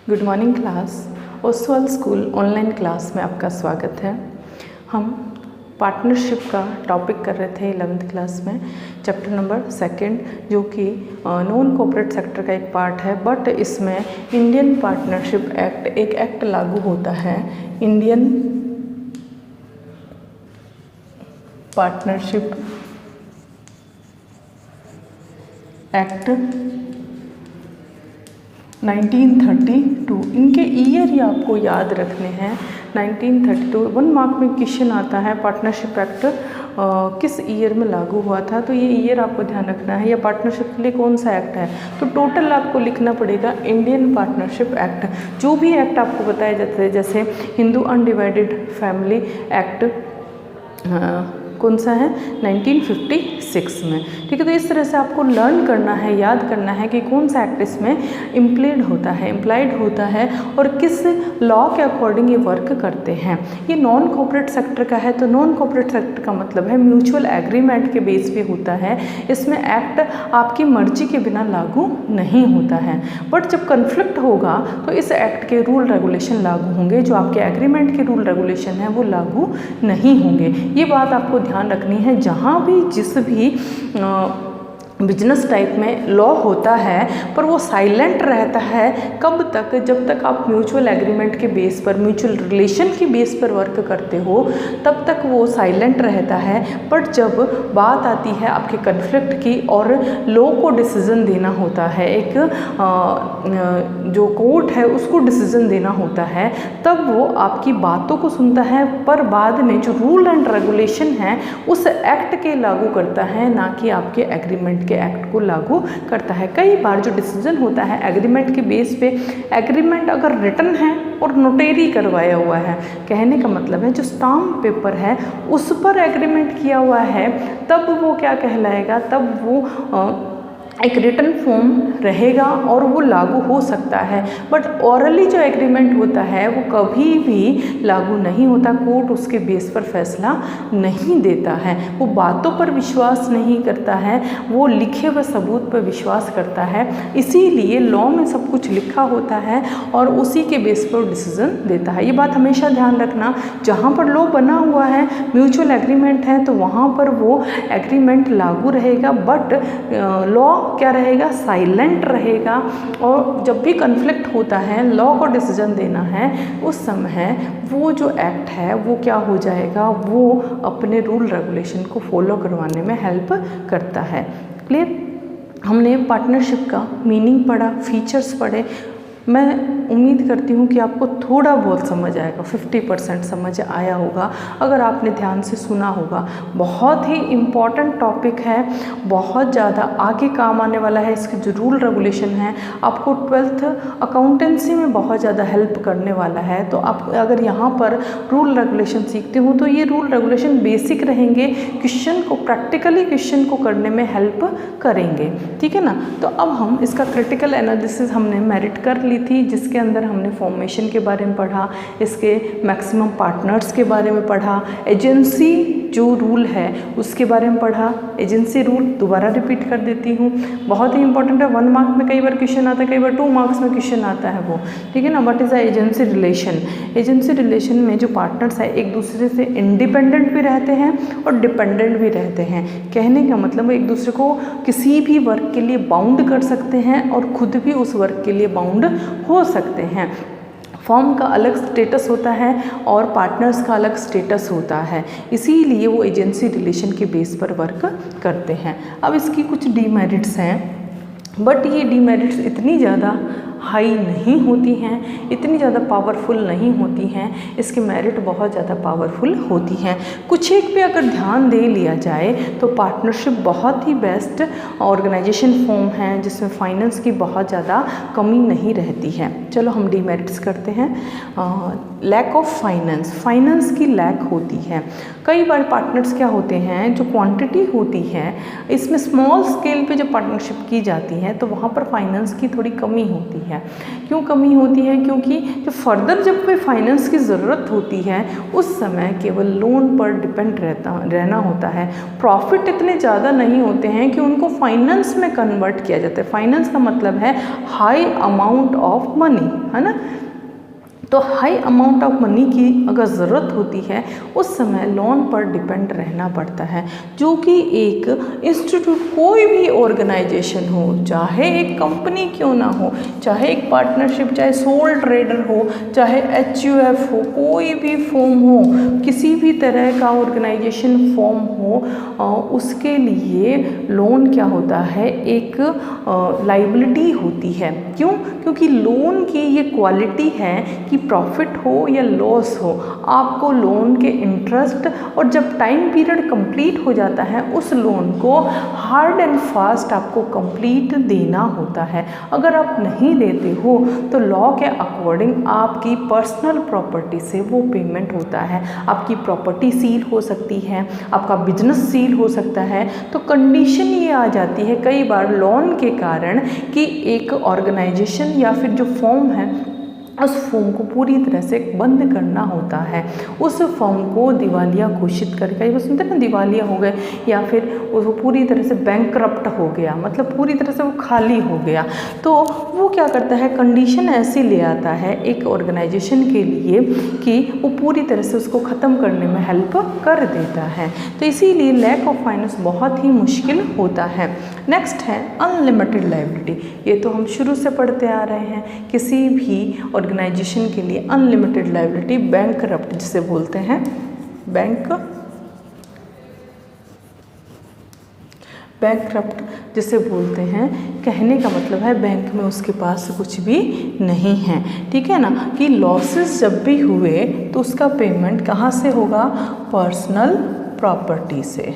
Good morning class. Oswal school online class में आपका स्वागत है। हम पार्टनरशिप का टॉपिक कर रहे थे 11th क्लास में, चैप्टर नंबर 2 जो कि नॉन कॉर्पोरेट सेक्टर का एक पार्ट है। बट इसमें इंडियन पार्टनरशिप एक्ट एक एक्ट लागू होता है, इंडियन पार्टनरशिप एक्ट 1932। इनके ईयर ही आपको याद रखने हैं। 1932 1 मार्क में क्वेश्चन आता है पार्टनरशिप एक्ट किस ईयर में लागू हुआ था, तो ये ईयर आपको ध्यान रखना है। या पार्टनरशिप के लिए कौन सा एक्ट है, तो टोटल आपको लिखना पड़ेगा इंडियन पार्टनरशिप एक्ट। जो भी एक्ट आपको बताए जाते हैं, जैसे हिंदू अनडिवाइडेड फैमिली एक्ट कौन सा है 1956 में, ठीक है। तो इस तरह से आपको लर्न करना है, याद करना है कि कौन सा एक्ट इसमें इम्प्लाइड होता है और किस लॉ के अकॉर्डिंग ये वर्क करते हैं। ये नॉन कॉर्पोरेट सेक्टर का है, तो नॉन कॉर्पोरेट सेक्टर का मतलब है म्यूचुअल एग्रीमेंट के बेस पे होता है। इसमें एक्ट आपकी मर्जी के बिना लागू नहीं होता है। बट जब कन्फ्लिक्ट होगा तो इस एक्ट के रूल रेगुलेशन लागू होंगे, जो आपके एग्रीमेंट के रूल रेगुलेशन है वो लागू नहीं होंगे। ये बात आपको ध्यान रखनी है। जहाँ भी जिस भी बिजनेस टाइप में लॉ होता है, पर वो साइलेंट रहता है कब तक, जब तक आप म्यूचुअल एग्रीमेंट के बेस पर, म्यूचुअल रिलेशन के बेस पर वर्क करते हो, तब तक वो साइलेंट रहता है। बट जब बात आती है आपके कन्फ्लिक्ट की और लॉ को डिसीजन देना होता है, एक जो कोर्ट है उसको डिसीजन देना होता है, तब वो आपकी बातों को सुनता है, पर बाद में जो रूल एंड रेगुलेशन है उस एक्ट के लागू करता है, ना कि आपके एग्रीमेंट के एक्ट को लागू करता है। कई बार जो डिसीजन होता है एग्रीमेंट के बेस पे, एग्रीमेंट अगर रिटन है और नोटेरी करवाया हुआ है, कहने का मतलब है जो स्टाम्प पेपर है उस पर एग्रीमेंट किया हुआ है, तब वो क्या कहलाएगा, तब वो एक रिटन फॉर्म रहेगा और वो लागू हो सकता है। बट ऑरली जो एग्रीमेंट होता है वो कभी भी लागू नहीं होता। कोर्ट उसके बेस पर फैसला नहीं देता है, वो बातों पर विश्वास नहीं करता है, वो लिखे हुए सबूत पर विश्वास करता है। इसीलिए लॉ में सब कुछ लिखा होता है और उसी के बेस पर डिसीजन देता है। ये बात हमेशा ध्यान रखना। जहाँ पर लॉ बना हुआ है, म्यूचुअल एग्रीमेंट है, तो वहाँ पर वो एग्रीमेंट लागू रहेगा। बट लॉ क्या रहेगा, साइलेंट रहेगा। और जब भी कन्फ्लिक्ट होता है, लॉ को डिसीजन देना है, उस समय वो जो एक्ट है वो क्या हो जाएगा, वो अपने रूल रेगुलेशन को फॉलो करवाने में हेल्प करता है। क्लियर? हमने पार्टनरशिप का मीनिंग पढ़ा, फीचर्स पढ़े। मैं उम्मीद करती हूँ कि आपको थोड़ा बहुत समझ आएगा, 50% समझ आया होगा अगर आपने ध्यान से सुना होगा। बहुत ही इम्पॉर्टेंट टॉपिक है, बहुत ज़्यादा आगे काम आने वाला है। इसके जो रूल रेगुलेशन है आपको 12th अकाउंटेंसी में बहुत ज़्यादा हेल्प करने वाला है। तो आप अगर यहाँ पर रूल रेगुलेशन सीखते हो तो ये रूल रेगुलेशन बेसिक रहेंगे, क्वेश्चन को प्रैक्टिकली क्वेश्चन को करने में हेल्प करेंगे, ठीक है ना। तो अब हम इसका क्रिटिकल एनालिसिस हमने मेरिट कर ली थी, जिसके अंदर हमने फॉर्मेशन के बारे में पढ़ा, इसके मैक्सिमम पार्टनर्स के बारे में पढ़ा, एजेंसी जो रूल है उसके बारे में पढ़ा। एजेंसी रूल दोबारा रिपीट कर देती हूँ, बहुत ही इंपॉर्टेंट है। 1 मार्क में कई बार क्वेश्चन आता है, कई बार 2 मार्क्स में क्वेश्चन आता है वो, ठीक है ना। What is the agency relation? Agency relation में जो पार्टनर्स है एक दूसरे से इंडिपेंडेंट भी रहते हैं और डिपेंडेंट भी रहते हैं। कहने का मतलब एक दूसरे को किसी भी वर्क के लिए बाउंड कर सकते हैं और खुद भी उस वर्क के लिए बाउंड हो सकते हैं। फर्म का अलग स्टेटस होता है और पार्टनर्स का अलग स्टेटस होता है, इसीलिए वो एजेंसी रिलेशन के बेस पर वर्क करते हैं। अब इसकी कुछ डीमेरिट्स हैं, बट ये डीमेरिट्स इतनी ज़्यादा हाई नहीं होती हैं, इतनी ज़्यादा पावरफुल नहीं होती हैं। इसके मेरिट बहुत ज़्यादा पावरफुल होती हैं। कुछ एक पे अगर ध्यान दे लिया जाए तो पार्टनरशिप बहुत ही बेस्ट ऑर्गेनाइजेशन फॉर्म है, जिसमें फाइनेंस की बहुत ज़्यादा कमी नहीं रहती है। चलो हम डीमेरिट्स करते हैं। लैक ऑफ फाइनेंस की लैक होती है। कई बार पार्टनर्स क्या होते हैं, जो क्वांटिटी होती है इसमें स्मॉल स्केल पे जब पार्टनरशिप की जाती है तो वहाँ पर फाइनेंस की थोड़ी कमी होती है। है। क्यों कमी होती है? क्योंकि जो फर्दर जब कोई फाइनेंस की ज़रूरत होती है उस समय केवल लोन पर डिपेंड रहना होता है। प्रॉफिट इतने ज़्यादा नहीं होते हैं कि उनको फाइनेंस में कन्वर्ट किया जाता है। फाइनेंस का मतलब है हाई अमाउंट ऑफ मनी, है ना। तो हाई अमाउंट ऑफ मनी की अगर ज़रूरत होती है उस समय लोन पर डिपेंड रहना पड़ता है, जो कि एक इंस्टीट्यूट, कोई भी ऑर्गेनाइजेशन हो, चाहे एक कंपनी क्यों ना हो, चाहे एक पार्टनरशिप, चाहे सोल ट्रेडर हो, चाहे HUF हो, कोई भी फॉर्म हो, किसी भी तरह का ऑर्गेनाइजेशन फॉर्म हो, उसके लिए लोन क्या होता है, एक लाइबिलिटी होती है। क्यों? क्योंकि लोन की ये क्वालिटी है कि प्रॉफिट हो या लॉस हो, आपको लोन के इंटरेस्ट और जब टाइम पीरियड कंप्लीट हो जाता है उस लोन को हार्ड एंड फास्ट आपको कंप्लीट देना होता है। अगर आप नहीं देते हो तो लॉ के अकॉर्डिंग आपकी पर्सनल प्रॉपर्टी से वो पेमेंट होता है। आपकी प्रॉपर्टी सील हो सकती है, आपका बिजनेस सील हो सकता है। तो कंडीशन ये आ जाती है कई बार लोन के कारण कि एक ऑर्गेनाइजेशन या फिर जो फॉर्म है उस फॉर्म को पूरी तरह से बंद करना होता है। उस फॉर्म को दिवालिया घोषित करके, वो सुनते हैं ना, दिवालिया हो गए या फिर वो पूरी तरह से बैंकरप्ट हो गया, मतलब पूरी तरह से वो खाली हो गया। तो वो क्या करता है, कंडीशन ऐसी ले आता है एक ऑर्गेनाइजेशन के लिए कि वो पूरी तरह से उसको ख़त्म करने में हेल्प कर देता है। तो इसीलिए लैक ऑफ फाइनेंस बहुत ही मुश्किल होता है। नेक्स्ट है अनलिमिटेड लायबिलिटी। ये तो हम शुरू से पढ़ते आ रहे हैं। किसी भी ऑर्गेनाइजेशन के लिए अनलिमिटेड लायबिलिटी, बैंकरप्ट जिसे बोलते हैं, बैंकरप्ट जिसे बोलते हैं, कहने का मतलब है बैंक में उसके पास कुछ भी नहीं है। ठीक है ना, कि लॉसेस जब भी हुए तो उसका पेमेंट कहाँ से होगा, पर्सनल प्रॉपर्टी से।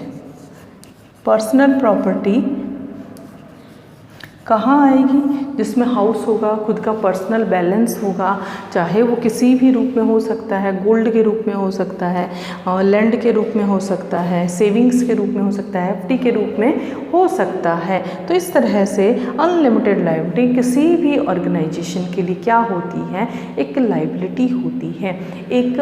पर्सनल प्रॉपर्टी कहाँ आएगी, जिसमें हाउस होगा, खुद का पर्सनल बैलेंस होगा, चाहे वो किसी भी रूप में हो सकता है, गोल्ड के रूप में हो सकता है, लैंड के रूप में हो सकता है, सेविंग्स के रूप में हो सकता है, FD के रूप में हो सकता है। तो इस तरह से अनलिमिटेड लायबिलिटी किसी भी ऑर्गेनाइजेशन के लिए क्या होती है, एक लायबिलिटी होती है, एक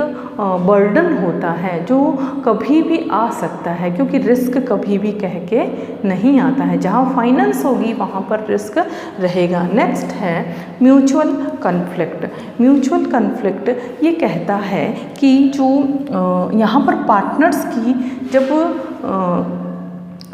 बर्डन होता है जो कभी भी आ सकता है, क्योंकि रिस्क कभी भी कह के नहीं आता है। जहाँ फाइनेंस होगी वहाँ पर रिस्क रहेगा। नेक्स्ट है म्यूचुअल कन्फ्लिक्ट। म्यूचुअल कन्फ्लिक्ट ये कहता है कि जो यहाँ पर पार्टनर्स की जब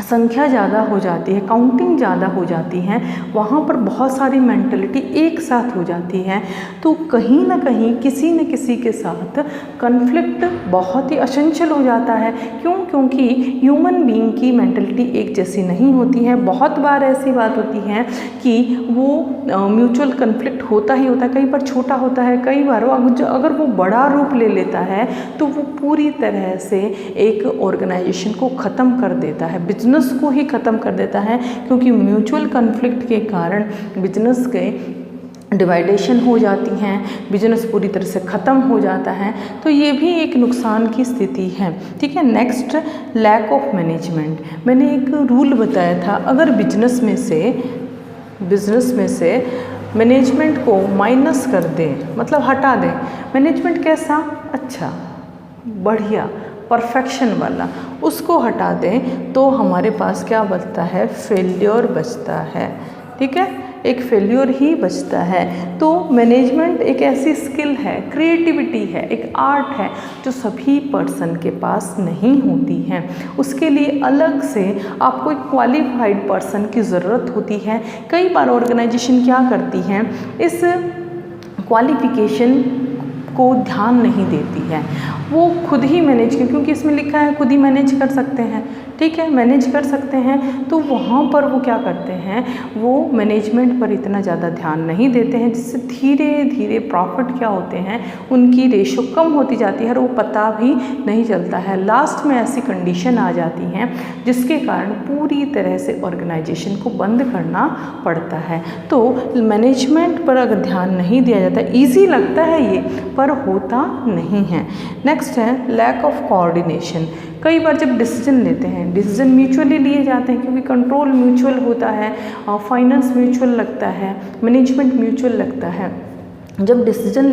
संख्या ज़्यादा हो जाती है, काउंटिंग ज़्यादा हो जाती है, वहाँ पर बहुत सारी मेंटलिटी एक साथ हो जाती है, तो कहीं ना कहीं किसी न किसी के साथ कन्फ्लिक्ट बहुत ही असेंशियल हो जाता है। क्यों? क्योंकि ह्यूमन बीइंग की मेंटलिटी एक जैसी नहीं होती है। बहुत बार ऐसी बात होती है कि वो म्यूचुअल कन्फ्लिक्ट होता ही होता है, कई बार छोटा होता है, कई बार अगर वो बड़ा रूप ले लेता है तो वो पूरी तरह से एक ऑर्गेनाइजेशन को ख़त्म कर देता है, बिजनेस को ही ख़त्म कर देता है। क्योंकि म्यूचुअल कन्फ्लिक्ट के कारण बिजनेस के डिवाइडेशन हो जाती हैं, बिजनेस पूरी तरह से ख़त्म हो जाता है, तो ये भी एक नुकसान की स्थिति है। ठीक है। Next, lack of management. मैंने एक रूल बताया था, अगर बिजनेस में से मैनेजमेंट को माइनस कर दें, मतलब हटा दें, मैनेजमेंट कैसा, अच्छा, बढ़िया, परफेक्शन वाला, उसको हटा दें तो हमारे पास क्या बचता है, फेल्योर बचता है। ठीक है, एक फेल्योर ही बचता है। तो मैनेजमेंट एक ऐसी स्किल है, क्रिएटिविटी है, एक आर्ट है जो सभी पर्सन के पास नहीं होती है। उसके लिए अलग से आपको एक क्वालिफाइड पर्सन की ज़रूरत होती है। कई बार ऑर्गेनाइजेशन क्या करती हैं, इस क्वालिफिकेशन को ध्यान नहीं देती है, वो खुद ही मैनेज, क्योंकि इसमें लिखा है खुद ही मैनेज कर सकते हैं। ठीक है, मैनेज कर सकते हैं, तो वहाँ पर वो क्या करते हैं, वो मैनेजमेंट पर इतना ज़्यादा ध्यान नहीं देते हैं, जिससे धीरे धीरे प्रॉफिट क्या होते हैं, उनकी रेशो कम होती जाती है और वो पता भी नहीं चलता है। लास्ट में ऐसी कंडीशन आ जाती हैं जिसके कारण पूरी तरह से ऑर्गेनाइजेशन को बंद करना पड़ता है। तो मैनेजमेंट पर अगर ध्यान नहीं दिया जाता, ईजी लगता है ये, पर होता नहीं है। नेक्स्ट है लैक ऑफ कोऑर्डिनेशन। कई बार जब डिसीजन लेते हैं, डिसीजन म्यूचुअली लिए जाते हैं क्योंकि कंट्रोल म्यूचुअल होता है, फाइनेंस म्यूचुअल लगता है, मैनेजमेंट म्यूचुअल लगता है। जब डिसीजन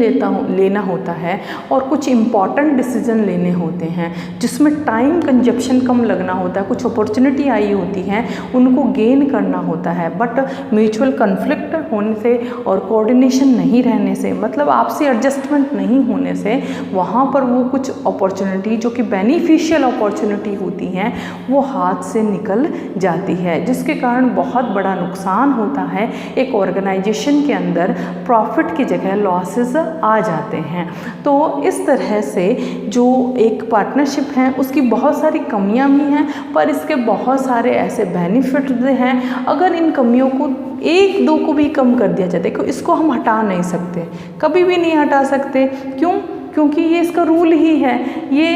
लेना होता है और कुछ इम्पॉर्टेंट डिसीजन लेने होते हैं जिसमें टाइम कंजप्शन कम लगना होता है, कुछ अपॉर्चुनिटी आई होती हैं, उनको गेन करना होता है, बट म्यूचुअल कन्फ्लिक्ट होने से और कोऑर्डिनेशन नहीं रहने से, मतलब आपसी एडजस्टमेंट नहीं होने से, वहाँ पर वो कुछ अपॉर्चुनिटी जो कि बेनिफिशियल अपॉर्चुनिटी होती हैं वो हाथ से निकल जाती है, जिसके कारण बहुत बड़ा नुकसान होता है। एक ऑर्गेनाइजेशन के अंदर प्रॉफिट की जगह लॉसेस आ जाते हैं। तो इस तरह से जो एक पार्टनरशिप है उसकी बहुत सारी कमियां भी हैं, पर इसके बहुत सारे ऐसे बेनिफिट्स हैं। अगर इन कमियों को एक दो को भी कम कर दिया जाए, देखो इसको हम हटा नहीं सकते, कभी भी नहीं हटा सकते। क्यों? क्योंकि ये इसका रूल ही है, ये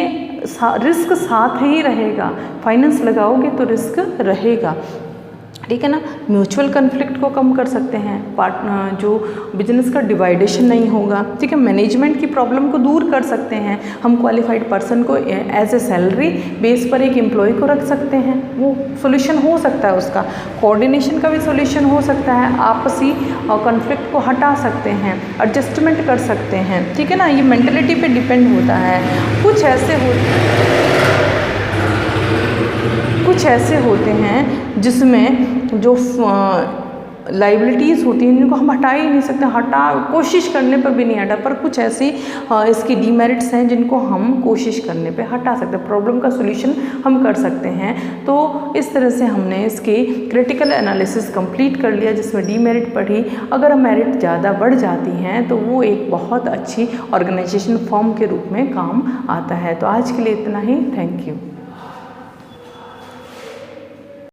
रिस्क साथ ही रहेगा। फाइनेंस लगाओगे तो रिस्क रहेगा, ठीक है ना। म्यूचुअल कन्फ्लिक्ट को कम कर सकते हैं, जो बिजनेस का डिवाइडेशन नहीं होगा, ठीक है। मैनेजमेंट की प्रॉब्लम को दूर कर सकते हैं, हम क्वालिफाइड पर्सन को एज ए सैलरी बेस पर एक एम्प्लॉय को रख सकते हैं, वो सोल्यूशन हो सकता है उसका। कोऑर्डिनेशन का भी सोल्यूशन हो सकता है, आपसी कन्फ्लिक्ट को हटा सकते हैं, एडजस्टमेंट कर सकते हैं, ठीक है ना। ये मेंटलिटी पे डिपेंड होता है। कुछ ऐसे होते हैं जिसमें जो लाइबिलिटीज़ होती हैं जिनको हम हटा ही नहीं सकते, कोशिश करने पर भी नहीं हटा, पर कुछ ऐसी इसकी डीमेरिट्स हैं जिनको हम कोशिश करने पे हटा सकते हैं, प्रॉब्लम का सोल्यूशन हम कर सकते हैं। तो इस तरह से हमने इसकी क्रिटिकल एनालिसिस कंप्लीट कर लिया जिसमें डीमेरिट पढ़ी। अगर मेरिट ज़्यादा बढ़ जाती हैं तो वो एक बहुत अच्छी ऑर्गेनाइजेशन फॉर्म के रूप में काम आता है। तो आज के लिए इतना ही, थैंक यू।